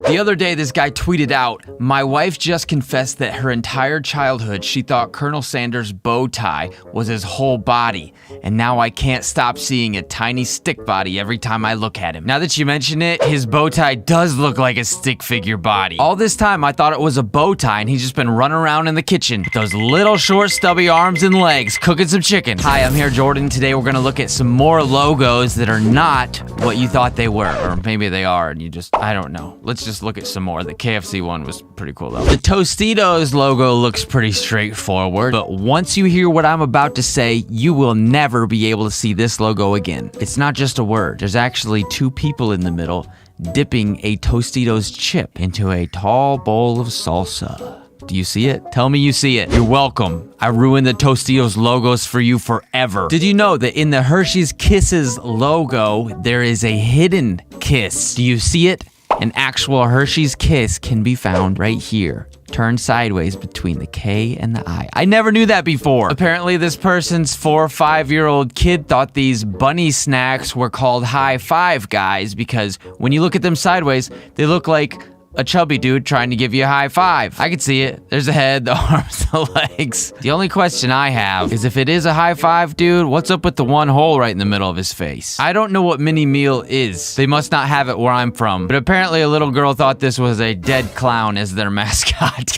The other day, this guy tweeted out, "My wife just confessed that her entire childhood she thought Colonel Sanders' bow tie was his whole body, and now I can't stop seeing a tiny stick body every time I look at him." Now that you mention it, his bow tie does look like a stick figure body. All this time, I thought it was a bow tie, and he's just been running around in the kitchen with those little short stubby arms and legs, cooking some chicken. Hi, I'm here, Jordan. Today we're gonna look at some more logos that are not what you thought they were, or maybe they are, and you just, I don't know. Let's just look at some more. The KFC one was pretty cool though. The Tostitos logo looks pretty straightforward, but once you hear what I'm about to say, you will never be able to see this logo again. It's not just a word. There's actually two people in the middle dipping a Tostitos chip into a tall bowl of salsa. Do you see it? Tell me you see it. You're welcome. I ruined the Tostitos logos for you forever. Did you know that in the Hershey's Kisses logo, there is a hidden kiss? Do you see it? An actual Hershey's Kiss can be found right here, turned sideways between the K and the I. I never knew that before. Apparently, this person's 4 or 5-year-old kid thought these bunny snacks were called High Five Guys because when you look at them sideways, they look like a chubby dude trying to give you a high five. I can see it. There's the head, the arms, the legs. The only question I have is if it is a high five dude, what's up with the one hole right in the middle of his face? I don't know what mini meal is. They must not have it where I'm from. But apparently a little girl thought this was a dead clown as their mascot.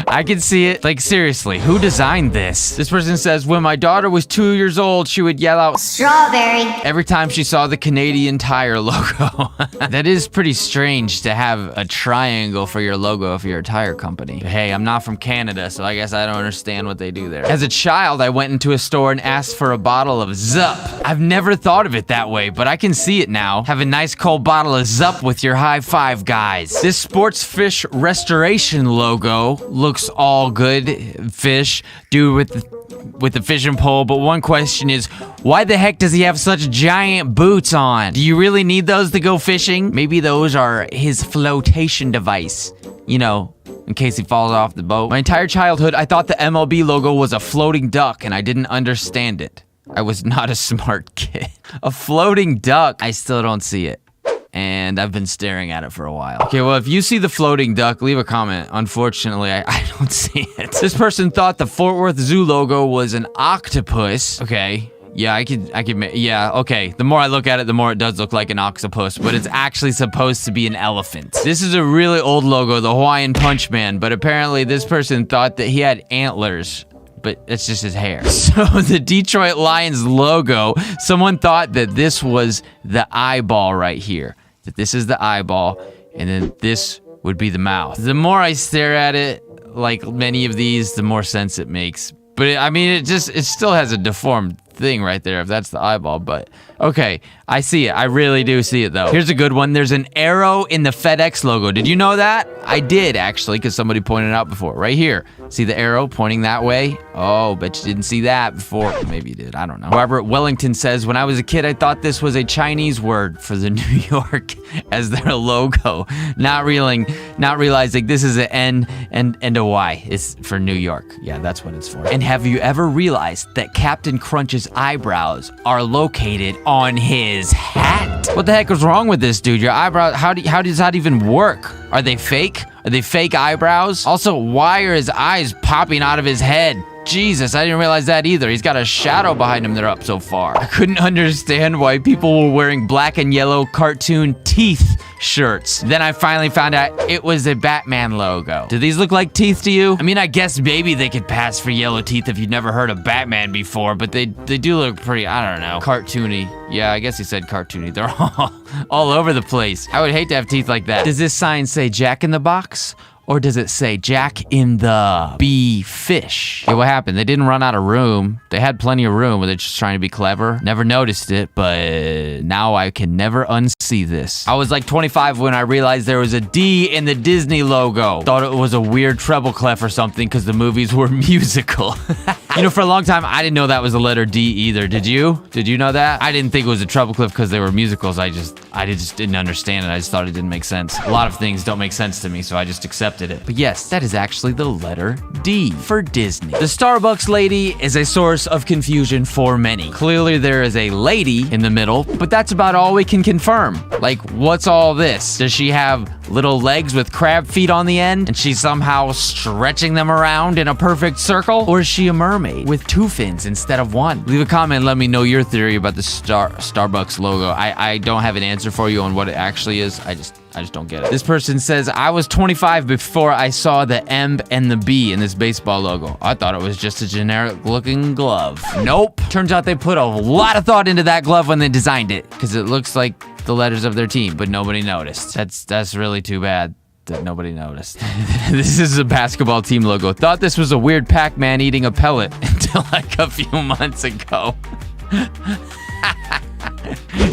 I can see it. Like, seriously, who designed this? This person says, when my daughter was 2 years old, she would yell out, "Strawberry," every time she saw the Canadian Tire logo. That is pretty strange to have a triangle for your logo if you're a tire company. But hey, I'm not from Canada, so I guess I don't understand what they do there. As a child, I went into a store and asked for a bottle of Zup. I've never thought of it that way, but I can see it now. Have a nice cold bottle of Zup with your high five, guys. This sports fish restoration logo looks all good. Fish, dude with the fishing pole, but one question is, why the heck does he have such giant boots on? Do you really need those to go fishing? Maybe those are his flotation device, you know, in case he falls off the boat. My entire childhood, I thought the MLB logo was a floating duck, and I didn't understand it. I was not a smart kid. A floating duck, I still don't see it. And I've been staring at it for a while. Okay, well, if you see the floating duck, leave a comment. Unfortunately, I don't see it. This person thought the Fort Worth Zoo logo was an octopus. Okay, yeah, I could, yeah, okay. The more I look at it, the more it does look like an octopus, but it's actually supposed to be an elephant. This is a really old logo, the Hawaiian Punch Man, but apparently this person thought that he had antlers, but it's just his hair. So the Detroit Lions logo, someone thought that this was the eyeball right here. That this is the eyeball, and then this would be the mouth. The more I stare at it, like many of these, the more sense it makes. But I mean, it still has a deformed thing right there, if that's the eyeball, but okay, I see it. I really do see it though. Here's a good one. There's an arrow in the Fedex logo. Did you know that? I did actually, because somebody pointed it out before. Right here. See the arrow pointing that way? Oh, bet you didn't see that before. Maybe you did. I don't know. Robert Wellington says, when I was a kid, I thought this was a Chinese word for the New York as their logo. Not realizing this is an N and a Y. It's for New York. Yeah, that's what it's for. And have you ever realized that Captain Crunch's eyebrows are located on his hat? What the heck is wrong with this dude? Your eyebrows, how does that even work? Are they fake? Are they fake eyebrows? Also, why are his eyes popping out of his head? Jesus, I didn't realize that either. He's got a shadow behind him. They're up so far. I couldn't understand why people were wearing black and yellow cartoon teeth shirts. Then I finally found out it was a Batman logo. Do these look like teeth to you? I mean, I guess maybe they could pass for yellow teeth if you've never heard of Batman before, but they do look pretty, I don't know, cartoony. Yeah, I guess he said cartoony. They're all over the place. I would hate to have teeth like that. Does this sign say Jack in the Box? Or does it say Jack in the Bee Fish? Okay, what happened? They didn't run out of room. They had plenty of room. Were they just trying to be clever? Never noticed it, but now I can never unsee this. I was like 25 when I realized there was a D in the Disney logo. Thought it was a weird treble clef or something because the movies were musical. You know, for a long time, I didn't know that was the letter D either. Did you? Did you know that? I didn't think it was a treble clef because they were musicals. I just didn't understand it. I just thought it didn't make sense. A lot of things don't make sense to me, so I just accepted it. But yes, that is actually the letter D for Disney. The Starbucks lady is a source of confusion for many. Clearly, there is a lady in the middle, but that's about all we can confirm. Like, what's all this? Does she have little legs with crab feet on the end, and she's somehow stretching them around in a perfect circle? Or is she a mermaid with 2 fins instead of 1? Leave a comment and let me know your theory about the Starbucks logo. I don't have an answer for you on what it actually is. I just don't get it. This person says, I was 25 before I saw the M and the B in this baseball logo. I thought it was just a generic looking glove. Nope. Turns out they put a lot of thought into that glove when they designed it, because it looks like the letters of their team, but nobody noticed. That's really too bad that nobody noticed. This is a basketball team logo. Thought this was a weird Pac-Man eating a pellet until like a few months ago.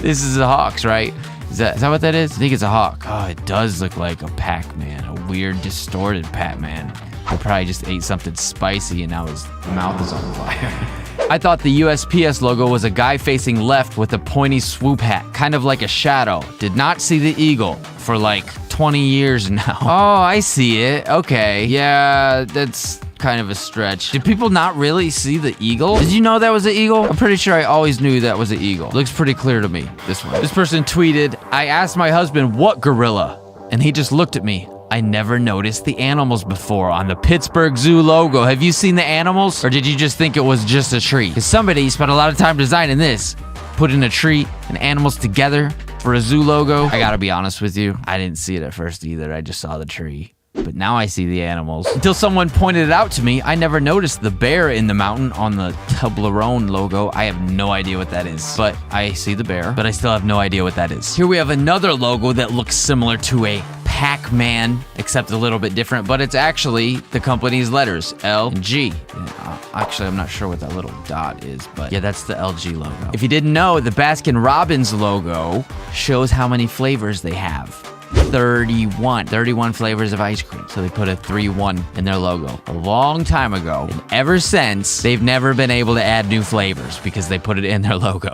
This is the Hawks, right? Is that what that is? I think it's a hawk. Oh, it does look like a Pac-Man, a weird, distorted Pac-Man. He probably just ate something spicy and now his mouth is on fire. I thought the USPS logo was a guy facing left with a pointy swoop hat, kind of like a shadow. Did not see the eagle for like 20 years now. Oh, I see it. Okay. Yeah, that's kind of a stretch. Did people not really see the eagle? Did you know that was an eagle? I'm pretty sure I always knew that was an eagle. Looks pretty clear to me, this one. This person tweeted, I asked my husband what gorilla, and he just looked at me. I never noticed the animals before on the Pittsburgh Zoo logo. Have you seen the animals? Or did you just think it was just a tree? Because somebody spent a lot of time designing this. Putting a tree and animals together for a zoo logo. I gotta be honest with you, I didn't see it at first either. I just saw the tree. But now I see the animals. Until someone pointed it out to me, I never noticed the bear in the mountain on the Toblerone logo. I have no idea what that is. But I see the bear, but I still have no idea what that is. Here we have another logo that looks similar to a Pac-Man, except a little bit different, but it's actually the company's letters, L and G. Actually, I'm not sure what that little dot is, but yeah, that's the LG logo. If you didn't know, the Baskin-Robbins logo shows how many flavors they have. 31 flavors of ice cream. So they put a 3-1 in their logo a long time ago. And ever since, they've never been able to add new flavors because they put it in their logo.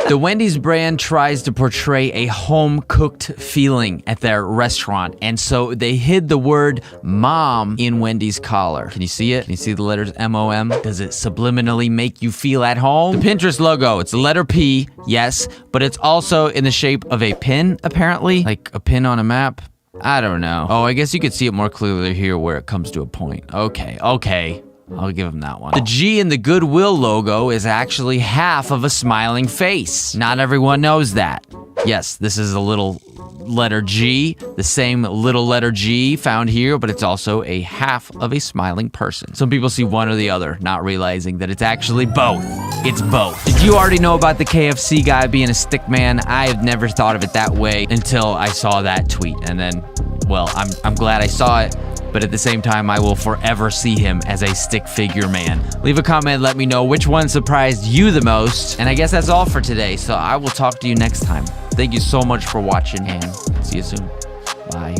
The Wendy's brand tries to portray a home-cooked feeling at their restaurant. And so they hid the word mom in Wendy's collar. Can you see it? Can you see the letters M-O-M? Does it subliminally make you feel at home? The Pinterest logo, it's the letter P, yes, but it's also in the shape of a pin, apparently. Like a pin on a map? I don't know. Oh, I guess you could see it more clearly here where it comes to a point. Okay. I'll give him that one. The G in the Goodwill logo is actually half of a smiling face. Not everyone knows that. Yes, this is a little letter G, the same little letter G found here, but it's also a half of a smiling person. Some people see one or the other, not realizing that it's actually both. It's both. Did you already know about the KFC guy being a stick man? I have never thought of it that way until I saw that tweet. And then, well, I'm glad I saw it. But at the same time, I will forever see him as a stick figure man. Leave a comment and let me know which one surprised you the most. And I guess that's all for today, so I will talk to you next time. Thank you so much for watching, and see you soon. Bye.